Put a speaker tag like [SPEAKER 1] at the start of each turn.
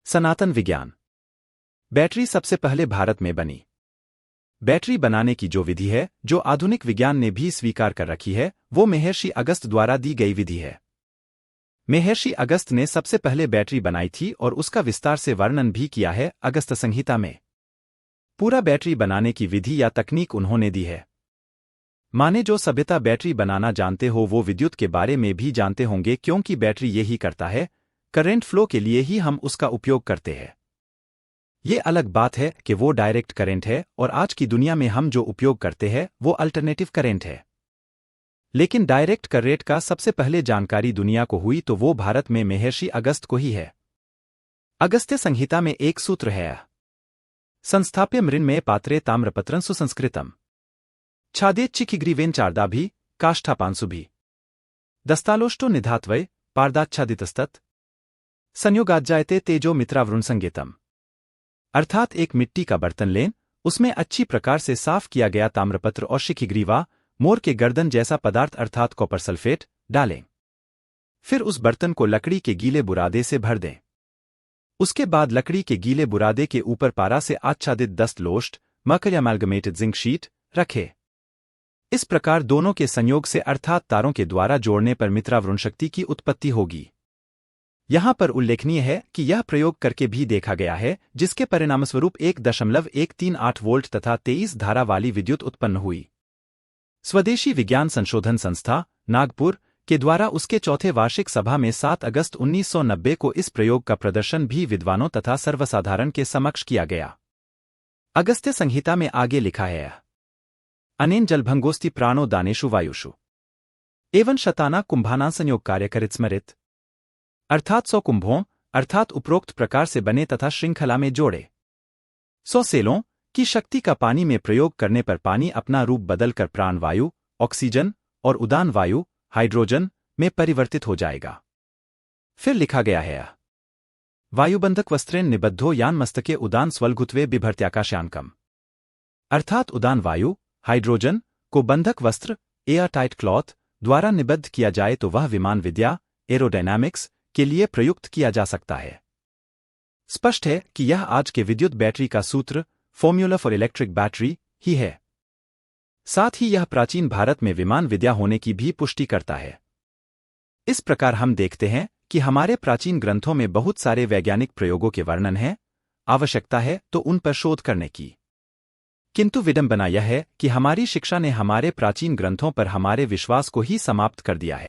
[SPEAKER 1] सनातन विज्ञान। बैटरी सबसे पहले भारत में बनी। बैटरी बनाने की जो विधि है, जो आधुनिक विज्ञान ने भी स्वीकार कर रखी है, वो महर्षि अगस्त द्वारा दी गई विधि है। महर्षि अगस्त ने सबसे पहले बैटरी बनाई थी और उसका विस्तार से वर्णन भी किया है अगस्त संहिता में। पूरा बैटरी बनाने की विधि या तकनीक उन्होंने दी है। माने जो सभ्यता बैटरी बनाना जानते हो वो विद्युत के बारे में भी जानते होंगे, क्योंकि बैटरी यही करता है, करंट फ्लो के लिए ही हम उसका उपयोग करते हैं। ये अलग बात है कि वो डायरेक्ट करंट है और आज की दुनिया में हम जो उपयोग करते हैं वो अल्टरनेटिव करंट है। लेकिन डायरेक्ट करंट का सबसे पहले जानकारी दुनिया को हुई तो वो भारत में महर्षि अगस्त को ही है। अगस्त्य संहिता में एक सूत्र है, संस्थाप्य मृण्मय पात्रे ताम्रपत्रं सुसंस्कृतम् छादेत चिखिग्रीवेन चार्दाभि काष्ठापांसुभि दस्तालोष्टो निधात्वय पारदाच्छादितस्तत् संयोगाज्जायते तेजो मित्रावरुणसंगीतम। अर्थात एक मिट्टी का बर्तन लें, उसमें अच्छी प्रकार से साफ किया गया ताम्रपत्र और शिखिग्रीवा, मोर के गर्दन जैसा पदार्थ अर्थात कॉपर सल्फेट डालें। फिर उस बर्तन को लकड़ी के गीले बुरादे से भर दें। उसके बाद लकड़ी के गीले बुरादे के ऊपर पारा से आच्छादित दस्तलोष्ट मकर अमैल्गमेटेड जिंक शीट रखे। इस प्रकार दोनों के संयोग से अर्थात तारों के द्वारा जोड़ने पर मित्रावरुण शक्ति की उत्पत्ति होगी। यहां पर उल्लेखनीय है कि यह प्रयोग करके भी देखा गया है, जिसके परिणामस्वरूप 1.138 वोल्ट तथा 23 धारा वाली विद्युत उत्पन्न हुई। स्वदेशी विज्ञान संशोधन संस्था, नागपुर के द्वारा उसके चौथे वार्षिक सभा में 7 अगस्त 1990 को इस प्रयोग का प्रदर्शन भी विद्वानों तथा सर्वसाधारण के समक्ष किया गया। अगस्त्य संहिता में आगे लिखा है, अनेन जलभंगोस्ति प्राणो दानेषु वायुषु एवं शताना कुंभाना संयोग कार्यकरित स्मरित। अर्थात 100 कुंभों अर्थात उपरोक्त प्रकार से बने तथा श्रृंखला में जोड़े 100 सेलों की शक्ति का पानी में प्रयोग करने पर पानी अपना रूप बदलकर प्राण वायु, ऑक्सीजन और उदान वायु, हाइड्रोजन में परिवर्तित हो जाएगा। फिर लिखा गया है, वायुबंधक वस्त्रेण निबद्धो यान मस्तके उदान स्वलघुत्वे बिभर्त्याकाशानकम। अर्थात उदान वायु, हाइड्रोजन को बंधक वस्त्र एयर टाइट क्लॉथ द्वारा निबद्ध किया जाए तो वह विमान विद्या एरोडायनामिक्स के लिए प्रयुक्त किया जा सकता है। स्पष्ट है कि यह आज के विद्युत बैटरी का सूत्र, फॉर्म्यूला फॉर इलेक्ट्रिक बैटरी ही है। साथ ही यह प्राचीन भारत में विमान विद्या होने की भी पुष्टि करता है। इस प्रकार हम देखते हैं कि हमारे प्राचीन ग्रंथों में बहुत सारे वैज्ञानिक प्रयोगों के वर्णन है। आवश्यकता है तो उन पर शोध करने की। किंतु विडंबना यह है कि हमारी शिक्षा ने हमारे प्राचीन ग्रंथों पर हमारे विश्वास को ही समाप्त कर दिया है।